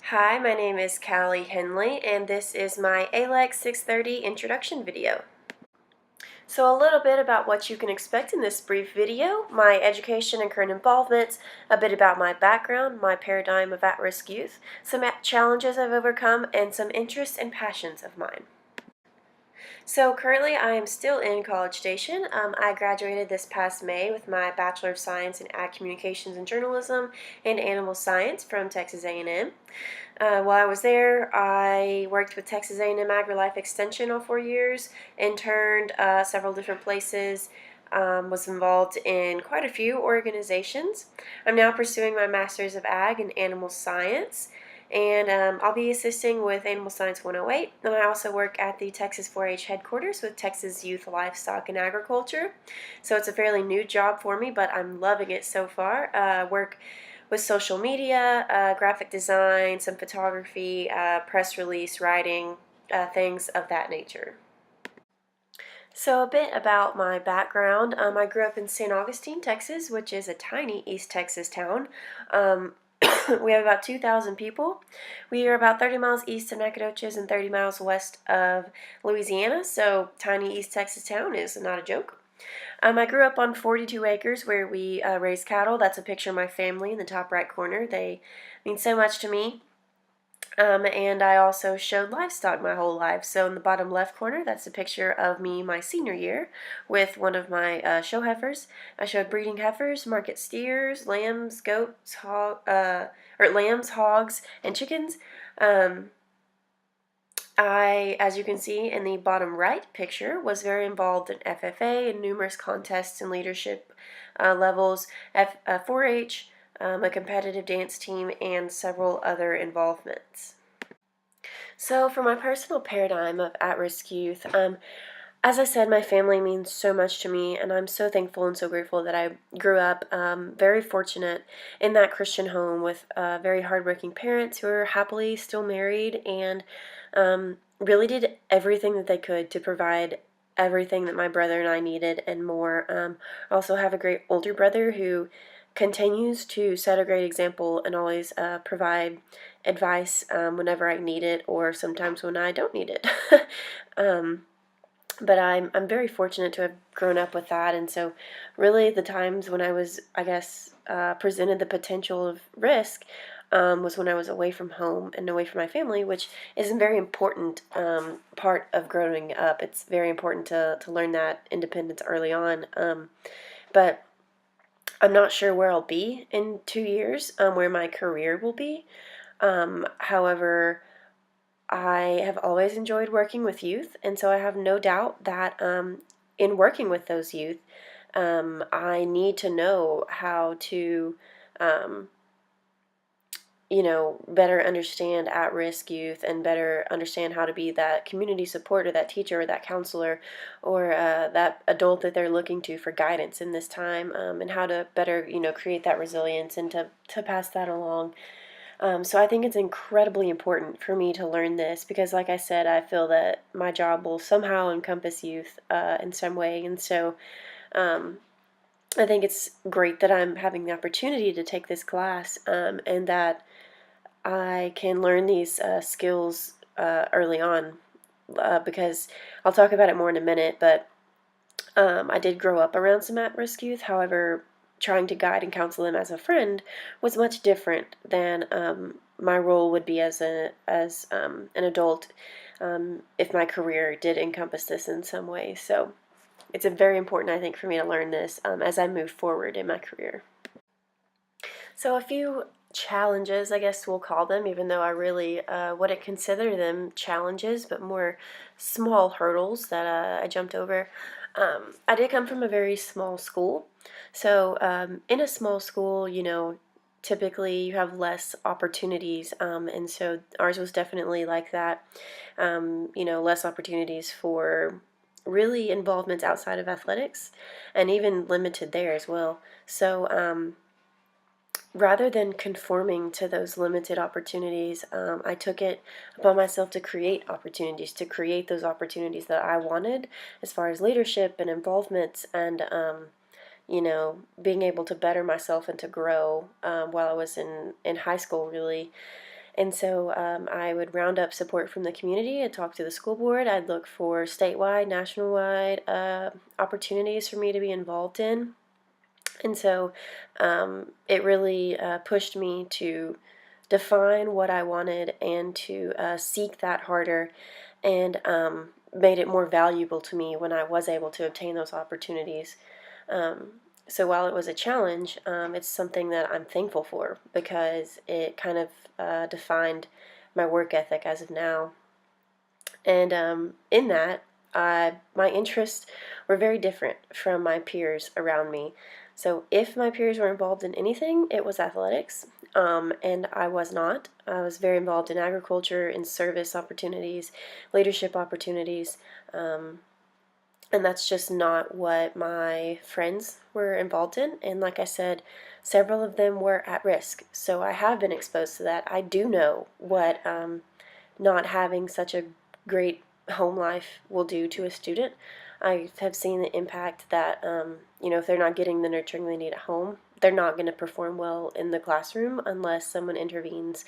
Hi, my name is Callie Henley, and this is my ALEX 630 introduction video. So a little bit about what you can expect in this brief video, my education and current involvements, a bit about my background, my paradigm of at-risk youth, some challenges I've overcome, and some interests and passions of mine. So currently I am still in College Station. I graduated this past May with my Bachelor of Science in Ag Communications and Journalism and Animal Science from Texas A&M. While I was there, I worked with Texas A&M AgriLife Extension all 4 years, interned several different places, was involved in quite a few organizations. I'm now pursuing my Master's of Ag in Animal Science, and I'll be assisting with Animal Science 108, and I also work at the Texas 4-H headquarters with Texas Youth Livestock and Agriculture. So it's a fairly new job for me, but I'm loving it so far. Work with social media, graphic design, some photography, press release writing, things of that nature. So a bit about my background. I grew up in St. Augustine, Texas, which is a tiny East Texas town. We have about 2,000 people. We are about 30 miles east of Nacogdoches and 30 miles west of Louisiana, so tiny East Texas town is not a joke. I grew up on 42 acres where we raise cattle. That's a picture of my family in the top right corner. They mean so much to me. And I also showed livestock my whole life. So in the bottom left corner, that's a picture of me my senior year with one of my show heifers. I showed breeding heifers, market steers, lambs, goats, lambs, hogs, and chickens. I, as you can see in the bottom right picture, was very involved in FFA and numerous contests and leadership levels, 4-H, a competitive dance team, and several other involvements. So for my personal paradigm of at-risk youth, as I said, my family means so much to me, and I'm so thankful and so grateful that I grew up very fortunate in that Christian home with very hardworking parents who are happily still married and really did everything that they could to provide everything that my brother and I needed and more. I also have a great older brother who continues to set a great example and always provide advice whenever I need it or sometimes when I don't need it. But I'm very fortunate to have grown up with that, and so really the times when I was, I guess, presented the potential of risk was when I was away from home and away from my family, which is a very important part of growing up. It's very important to learn that independence early on. But I'm not sure where I'll be in 2 years, where my career will be. However, I have always enjoyed working with youth, and so I have no doubt that in working with those youth, I need to know how to, um, better understand at-risk youth and better understand how to be that community support or that teacher or that counselor or that adult that they're looking to for guidance in this time, and how to better, create that resilience and to pass that along. So I think it's incredibly important for me to learn this because, like I said, I feel that my job will somehow encompass youth in some way. And so um, I think it's great that I'm having the opportunity to take this class and that I can learn these skills early on because I'll talk about it more in a minute, but I did grow up around some at-risk youth. However, trying to guide and counsel them as a friend was much different than my role would be as an adult if my career did encompass this in some way. So it's a very important, I think, for me to learn this as I move forward in my career. So a few challenges, I guess we'll call them, even though I really wouldn't consider them challenges, but more small hurdles that I jumped over. I did come from a very small school. So in a small school, typically you have less opportunities, and so ours was definitely like that. Less opportunities for really involvements outside of athletics, and even limited there as well. So rather than conforming to those limited opportunities, I took it upon myself to create opportunities, to create those opportunities that I wanted as far as leadership and involvements and, being able to better myself and to grow while I was in high school, really. And so I would round up support from the community. I'd talk to the school board. I'd look for statewide, national-wide opportunities for me to be involved in. And so it really pushed me to define what I wanted and to seek that harder, and made it more valuable to me when I was able to obtain those opportunities. So while it was a challenge, it's something that I'm thankful for, because it kind of defined my work ethic as of now. And in that, my interests were very different from my peers around me. So if my peers were involved in anything, it was athletics, and I was not. I was very involved in agriculture, in service opportunities, leadership opportunities, and that's just not what my friends were involved in. And like I said, several of them were at risk. So I have been exposed to that. I do know what not having such a great home life will do to a student. I have seen the impact that, if they're not getting the nurturing they need at home, they're not going to perform well in the classroom unless someone intervenes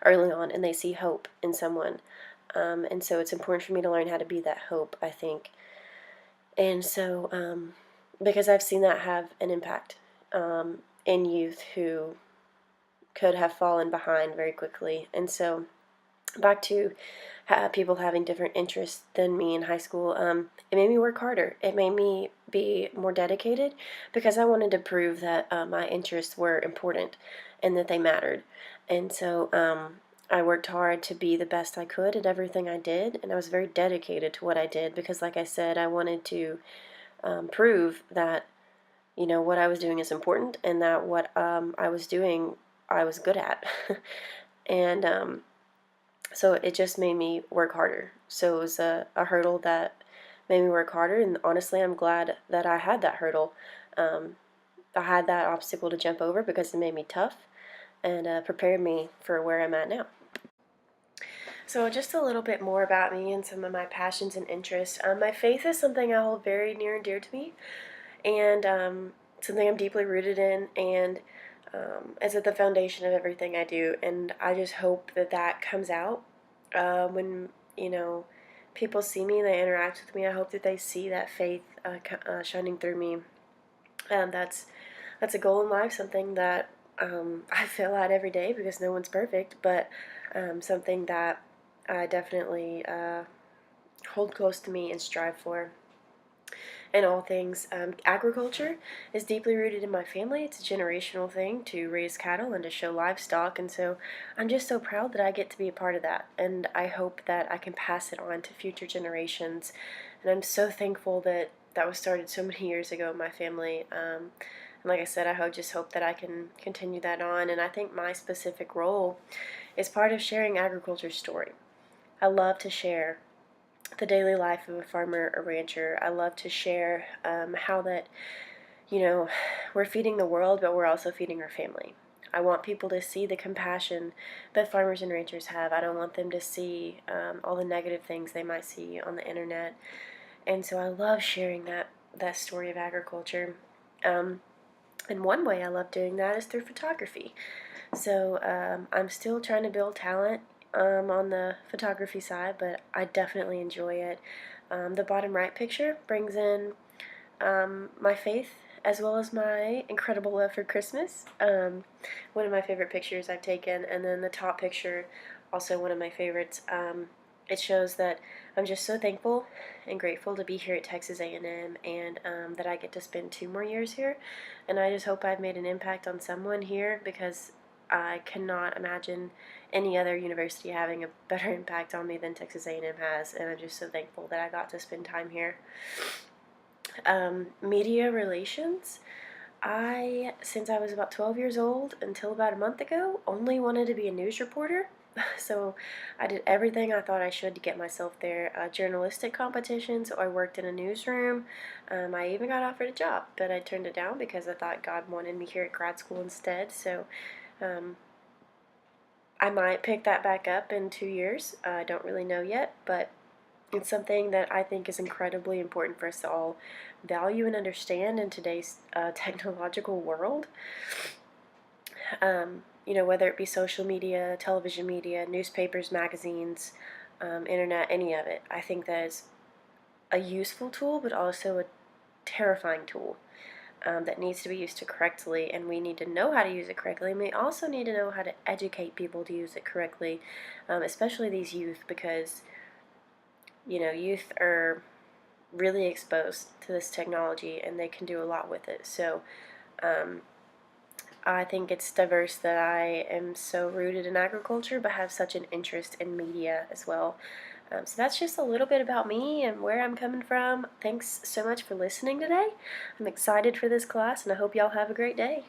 early on and they see hope in someone. And so it's important for me to learn how to be that hope, I think. And so, because I've seen that have an impact in youth who could have fallen behind very quickly. And so, back to people having different interests than me in high school, it made me work harder. It made me be more dedicated, because I wanted to prove that my interests were important and that they mattered. And so I worked hard to be the best I could at everything I did, and I was very dedicated to what I did, because like I said, I wanted to prove that what I was doing is important, and that what I was doing I was good at. And so it just made me work harder. So it was a hurdle that made me work harder, and honestly, I'm glad that I had that hurdle. I had that obstacle to jump over, because it made me tough and prepared me for where I'm at now. So just a little bit more about me and some of my passions and interests. My faith is something I hold very near and dear to me, and something I'm deeply rooted in, and it's at the foundation of everything I do. And I just hope that that comes out when people see me and they interact with me. I hope that they see that faith shining through me. That's a goal in life, something that I fail at every day, because no one's perfect, but something that I definitely hold close to me and strive for in all things. Agriculture is deeply rooted in my family. It's a generational thing to raise cattle and to show livestock, and so I'm just so proud that I get to be a part of that, and I hope that I can pass it on to future generations. And I'm so thankful that that was started so many years ago in my family. And like I said, I just hope that I can continue that on, and I think my specific role is part of sharing agriculture's story. I love to share the daily life of a farmer or rancher. I love to share how that, we're feeding the world, but we're also feeding our family. I want people to see the compassion that farmers and ranchers have. I don't want them to see all the negative things they might see on the internet. And so I love sharing that story of agriculture. And one way I love doing that is through photography. So I'm still trying to build talent on the photography side, but I definitely enjoy it. The bottom right picture brings in my faith, as well as my incredible love for Christmas. One of my favorite pictures I've taken, and then the top picture, also one of my favorites. It shows that I'm just so thankful and grateful to be here at Texas A&M, and that I get to spend 2 more years here. And I just hope I've made an impact on someone here, because I cannot imagine any other university having a better impact on me than Texas A&M has, and I'm just so thankful that I got to spend time here. Media relations. Since I was about 12 years old until about a month ago, only wanted to be a news reporter. So I did everything I thought I should to get myself there. Journalistic competitions, so I worked in a newsroom. I even got offered a job, but I turned it down because I thought God wanted me here at grad school instead. So I might pick that back up in 2 years. I don't really know yet, but it's something that I think is incredibly important for us to all value and understand in today's technological world. whether it be social media, television media, newspapers, magazines, internet, any of it. I think that is a useful tool, but also a terrifying tool that needs to be used correctly, and we need to know how to use it correctly, and we also need to know how to educate people to use it correctly, especially these youth, because youth are really exposed to this technology and they can do a lot with it. So um, I think it's diverse that I am so rooted in agriculture but have such an interest in media as well. So that's just a little bit about me and where I'm coming from. Thanks so much for listening today. I'm excited for this class and I hope y'all have a great day.